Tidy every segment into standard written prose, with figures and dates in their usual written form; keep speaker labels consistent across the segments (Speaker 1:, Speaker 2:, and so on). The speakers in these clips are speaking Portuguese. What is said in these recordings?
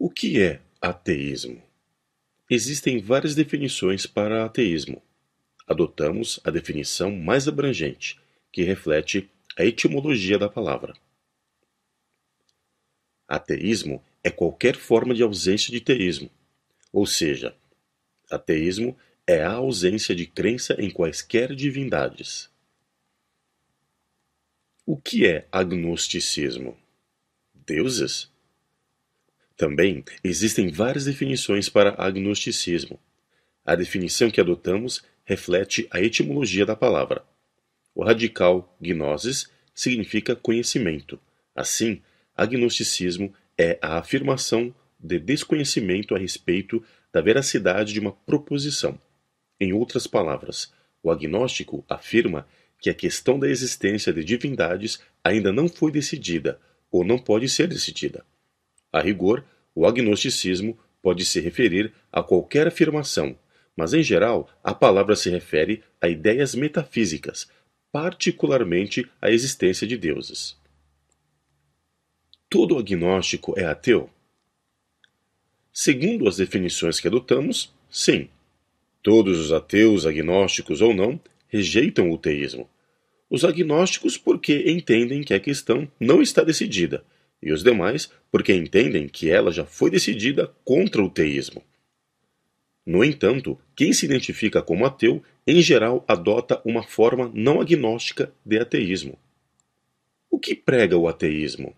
Speaker 1: O que é ateísmo? Existem várias definições para ateísmo. Adotamos a definição mais abrangente, que reflete a etimologia da palavra. Ateísmo é qualquer forma de ausência de teísmo, ou seja, ateísmo é a ausência de crença em quaisquer divindades. O que é agnosticismo? Deuses? Também existem várias definições para agnosticismo. A definição que adotamos reflete a etimologia da palavra. O radical gnosis significa conhecimento. Assim, agnosticismo é a afirmação de desconhecimento a respeito da veracidade de uma proposição. Em outras palavras, o agnóstico afirma que a questão da existência de divindades ainda não foi decidida ou não pode ser decidida. A rigor, o agnosticismo pode se referir a qualquer afirmação, mas em geral a palavra se refere a ideias metafísicas, particularmente a existência de deuses. Todo agnóstico é ateu? Segundo as definições que adotamos, sim. Todos os ateus, agnósticos ou não, rejeitam o teísmo. Os agnósticos porque entendem que a questão não está decidida, e os demais porque entendem que ela já foi decidida contra o teísmo. No entanto, quem se identifica como ateu, em geral, adota uma forma não agnóstica de ateísmo. O que prega o ateísmo?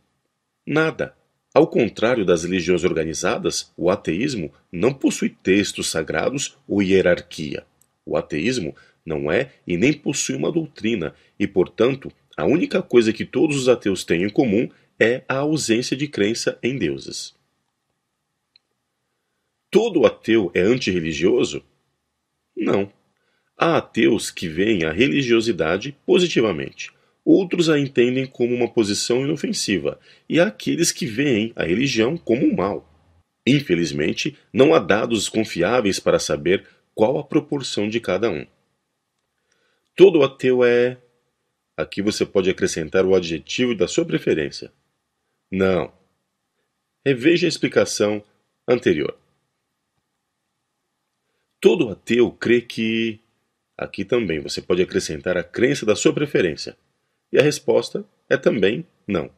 Speaker 1: Nada. Ao contrário das religiões organizadas, o ateísmo não possui textos sagrados ou hierarquia. O ateísmo não é e nem possui uma doutrina, e, portanto, a única coisa que todos os ateus têm em comum é a ausência de crença em deuses. Todo ateu é antirreligioso? Não. Há ateus que veem a religiosidade positivamente. Outros a entendem como uma posição inofensiva, e há aqueles que veem a religião como um mal. Infelizmente, não há dados confiáveis para saber qual a proporção de cada um. Todo ateu é... Aqui você pode acrescentar o adjetivo da sua preferência. Não. Reveja a explicação anterior. Todo ateu crê que... Aqui também você pode acrescentar a crença da sua preferência. E a resposta é também não.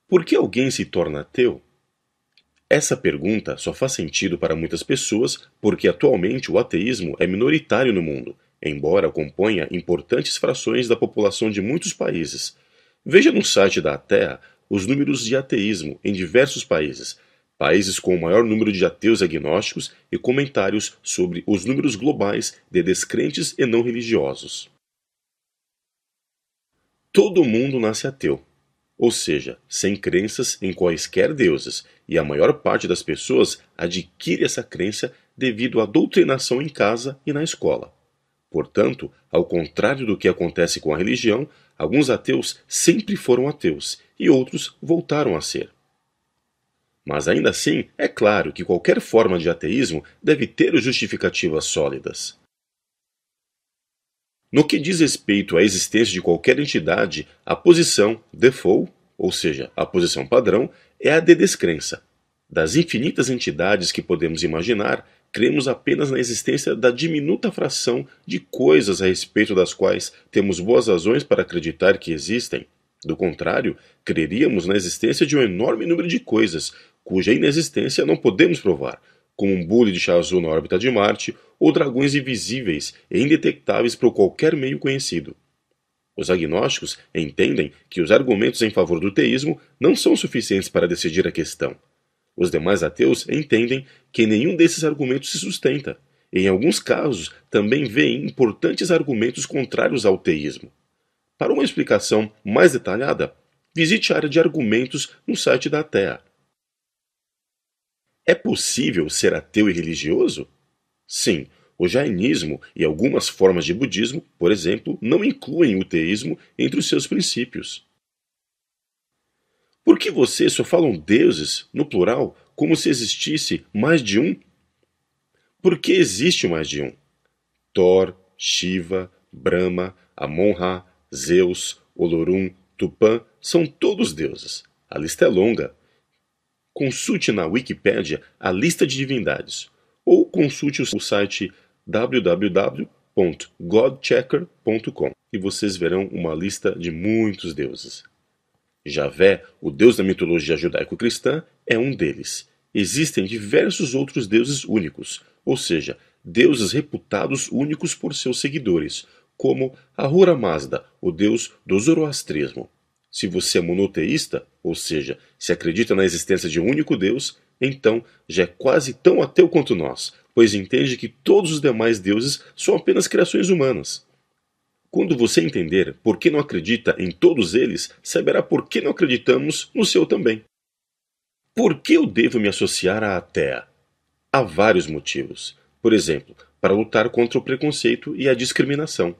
Speaker 1: Por que alguém se torna ateu? Essa pergunta só faz sentido para muitas pessoas porque atualmente o ateísmo é minoritário no mundo, embora componha importantes frações da população de muitos países. Veja no site da ATEA os números de ateísmo em diversos países, países com o maior número de ateus agnósticos e comentários sobre os números globais de descrentes e não religiosos. Todo mundo nasce ateu, ou seja, sem crenças em quaisquer deuses, e a maior parte das pessoas adquire essa crença devido à doutrinação em casa e na escola. Portanto, ao contrário do que acontece com a religião, alguns ateus sempre foram ateus e outros voltaram a ser. Mas ainda assim, é claro que qualquer forma de ateísmo deve ter justificativas sólidas. No que diz respeito à existência de qualquer entidade, a posição default, ou seja, a posição padrão, é a de descrença. Das infinitas entidades que podemos imaginar, cremos apenas na existência da diminuta fração de coisas a respeito das quais temos boas razões para acreditar que existem. Do contrário, creríamos na existência de um enorme número de coisas, cuja inexistência não podemos provar, como um bule de Chazot na órbita de Marte, ou dragões invisíveis e indetectáveis por qualquer meio conhecido. Os agnósticos entendem que os argumentos em favor do teísmo não são suficientes para decidir a questão. Os demais ateus entendem que nenhum desses argumentos se sustenta, e em alguns casos também veem importantes argumentos contrários ao teísmo. Para uma explicação mais detalhada, visite a área de argumentos no site da ATEA. É possível ser ateu e religioso? Sim, o jainismo e algumas formas de budismo, por exemplo, não incluem o teísmo entre os seus princípios. Por que vocês só falam deuses, no plural, como se existisse mais de um? Por que existe mais de um? Thor, Shiva, Brahma, Amon-Ra, Zeus, Olorum, Tupã são todos deuses. A lista é longa. Consulte na Wikipédia a lista de divindades, ou consulte o site www.godchecker.com e vocês verão uma lista de muitos deuses. Javé, o deus da mitologia judaico-cristã, é um deles. Existem diversos outros deuses únicos, ou seja, deuses reputados únicos por seus seguidores, como Ahura Mazda, o deus do zoroastrismo. Se você é monoteísta, ou seja, se acredita na existência de um único Deus, então já é quase tão ateu quanto nós, pois entende que todos os demais deuses são apenas criações humanas. Quando você entender por que não acredita em todos eles, saberá por que não acreditamos no seu também. Por que eu devo me associar à ateia? Há vários motivos. Por exemplo, para lutar contra o preconceito e a discriminação.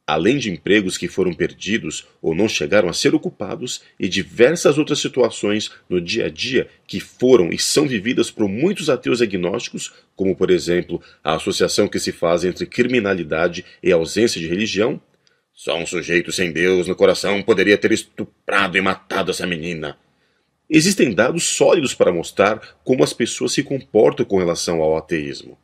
Speaker 1: Além de empregos que foram perdidos ou não chegaram a ser ocupados e diversas outras situações no dia a dia que foram e são vividas por muitos ateus agnósticos, como por exemplo a associação que se faz entre criminalidade e ausência de religião, só um sujeito sem Deus no coração poderia ter estuprado e matado essa menina. Existem dados sólidos para mostrar como as pessoas se comportam com relação ao ateísmo.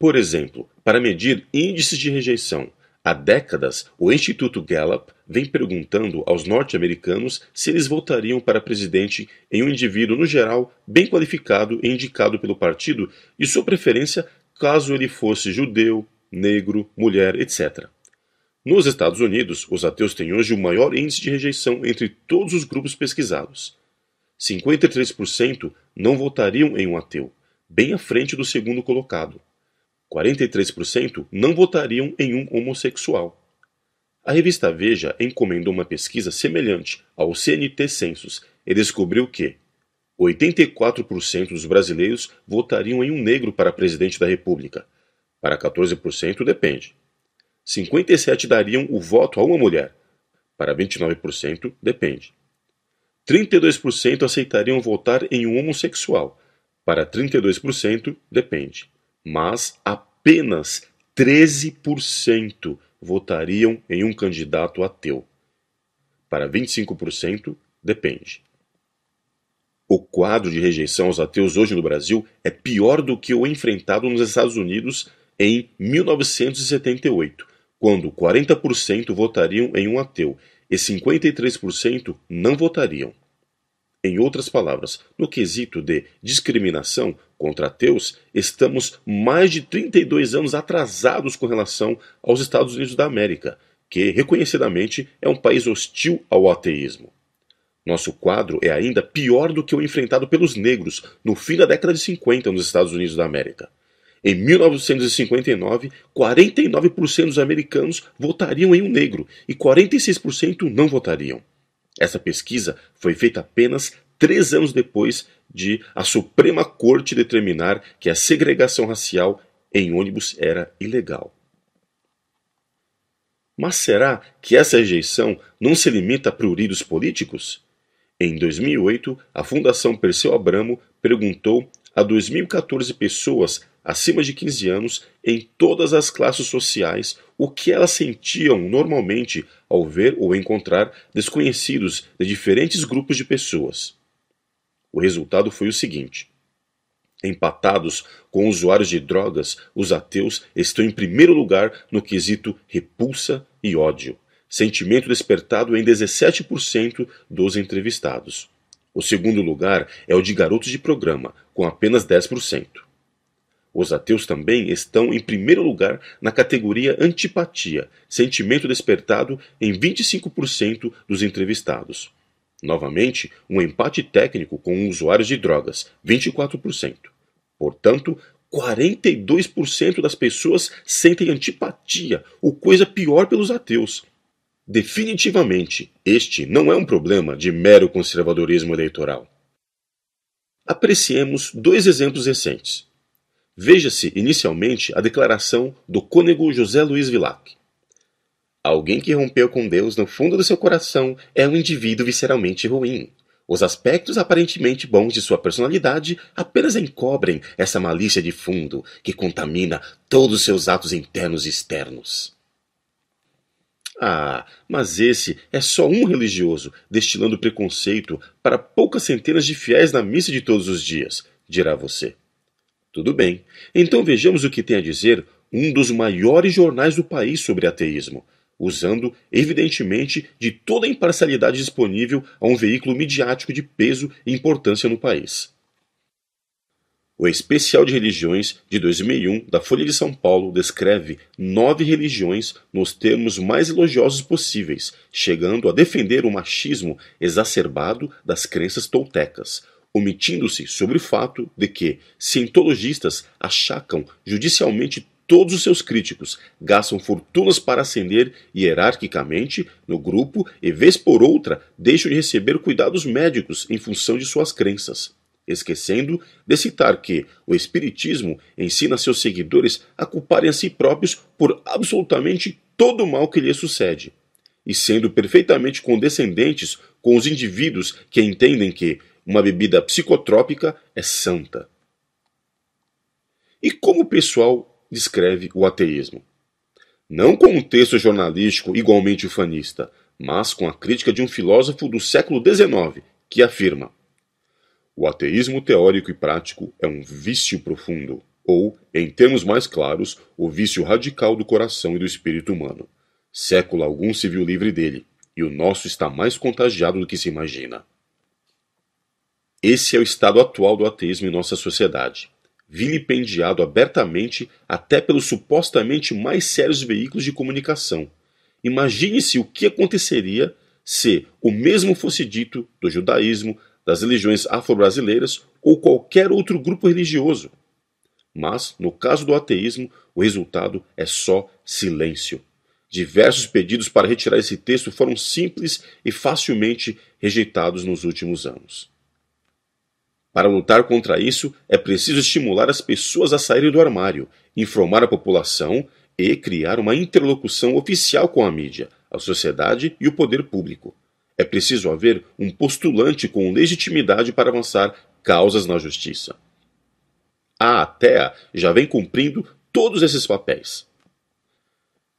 Speaker 1: Por exemplo, para medir índices de rejeição, há décadas o Instituto Gallup vem perguntando aos norte-americanos se eles votariam para presidente em um indivíduo, no geral, bem qualificado e indicado pelo partido, de sua preferência caso ele fosse judeu, negro, mulher, etc. Nos Estados Unidos, os ateus têm hoje o maior índice de rejeição entre todos os grupos pesquisados. 53% não votariam em um ateu, bem à frente do segundo colocado. 43% não votariam em um homossexual. A revista Veja encomendou uma pesquisa semelhante ao CNT Census e descobriu que 84% dos brasileiros votariam em um negro para presidente da República. Para 14% depende. 57% dariam o voto a uma mulher. Para 29% depende. 32% aceitariam votar em um homossexual. Para 32% depende. Mas apenas 13% votariam em um candidato ateu. Para 25%, depende. O quadro de rejeição aos ateus hoje no Brasil é pior do que o enfrentado nos Estados Unidos em 1978, quando 40% votariam em um ateu e 53% não votariam. Em outras palavras, no quesito de discriminação contra ateus, estamos mais de 32 anos atrasados com relação aos Estados Unidos da América, que reconhecidamente é um país hostil ao ateísmo. Nosso quadro é ainda pior do que o enfrentado pelos negros no fim da década de 50 nos Estados Unidos da América. Em 1959, 49% dos americanos votariam em um negro e 46% não votariam. Essa pesquisa foi feita apenas 3 anos depois de a Suprema Corte determinar que a segregação racial em ônibus era ilegal. Mas será que essa rejeição não se limita a pruridos políticos? Em 2008, a Fundação Perseu Abramo perguntou a 2.014 pessoas acima de 15 anos em todas as classes sociais o que elas sentiam normalmente ao ver ou encontrar desconhecidos de diferentes grupos de pessoas. O resultado foi o seguinte: empatados com usuários de drogas, os ateus estão em primeiro lugar no quesito repulsa e ódio, sentimento despertado em 17% dos entrevistados. O segundo lugar é o de garotos de programa, com apenas 10%. Os ateus também estão em primeiro lugar na categoria antipatia, sentimento despertado em 25% dos entrevistados. Novamente, um empate técnico com usuários de drogas, 24%. Portanto, 42% das pessoas sentem antipatia ou coisa pior pelos ateus. Definitivamente, este não é um problema de mero conservadorismo eleitoral. Apreciemos 2 exemplos recentes. Veja-se inicialmente a declaração do cônego José Luiz Vilac. Alguém que rompeu com Deus no fundo do seu coração é um indivíduo visceralmente ruim. Os aspectos aparentemente bons de sua personalidade apenas encobrem essa malícia de fundo que contamina todos os seus atos internos e externos. Ah, mas esse é só um religioso, destilando preconceito para poucas centenas de fiéis na missa de todos os dias, dirá você. Tudo bem, então vejamos o que tem a dizer um dos maiores jornais do país sobre ateísmo, usando, evidentemente, de toda a imparcialidade disponível a um veículo midiático de peso e importância no país. O Especial de Religiões de 2001 da Folha de São Paulo descreve 9 religiões nos termos mais elogiosos possíveis, chegando a defender o machismo exacerbado das crenças toltecas, omitindo-se sobre o fato de que cientologistas achacam judicialmente todos os seus críticos, gastam fortunas para ascender hierarquicamente no grupo e, vez por outra, deixam de receber cuidados médicos em função de suas crenças, esquecendo de citar que o Espiritismo ensina seus seguidores a culparem a si próprios por absolutamente todo o mal que lhes sucede, e sendo perfeitamente condescendentes com os indivíduos que entendem que uma bebida psicotrópica é santa. E como o pessoal descreve o ateísmo? Não com um texto jornalístico igualmente ufanista, mas com a crítica de um filósofo do século XIX, que afirma: o ateísmo teórico e prático é um vício profundo, ou, em termos mais claros, o vício radical do coração e do espírito humano. Século algum se viu livre dele, e o nosso está mais contagiado do que se imagina. Esse é o estado atual do ateísmo em nossa sociedade, vilipendiado abertamente até pelos supostamente mais sérios veículos de comunicação. Imagine-se o que aconteceria se o mesmo fosse dito do judaísmo, das religiões afro-brasileiras ou qualquer outro grupo religioso. Mas, no caso do ateísmo, o resultado é só silêncio. Diversos pedidos para retirar esse texto foram simples e facilmente rejeitados nos últimos anos. Para lutar contra isso, é preciso estimular as pessoas a saírem do armário, informar a população e criar uma interlocução oficial com a mídia, a sociedade e o poder público. É preciso haver um postulante com legitimidade para avançar causas na justiça. A ATEA já vem cumprindo todos esses papéis.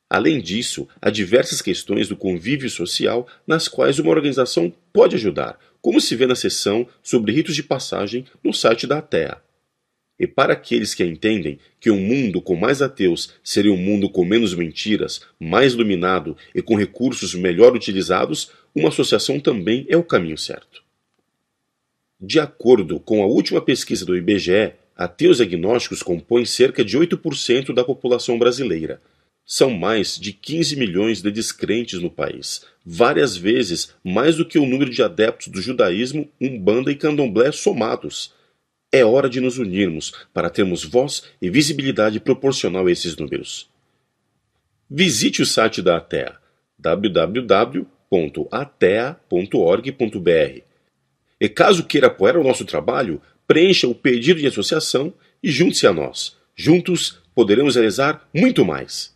Speaker 1: Além disso, há diversas questões do convívio social nas quais uma organização pode ajudar, como se vê na seção sobre ritos de passagem no site da ATEA. E para aqueles que entendem que um mundo com mais ateus seria um mundo com menos mentiras, mais iluminado e com recursos melhor utilizados, uma associação também é o caminho certo. De acordo com a última pesquisa do IBGE, ateus e agnósticos compõem cerca de 8% da população brasileira. São mais de 15 milhões de descrentes no país, várias vezes mais do que o número de adeptos do judaísmo, umbanda e candomblé somados. É hora de nos unirmos para termos voz e visibilidade proporcional a esses números. Visite o site da ATEA, www.atea.org.br. E caso queira apoiar o nosso trabalho, preencha o pedido de associação e junte-se a nós. Juntos poderemos realizar muito mais.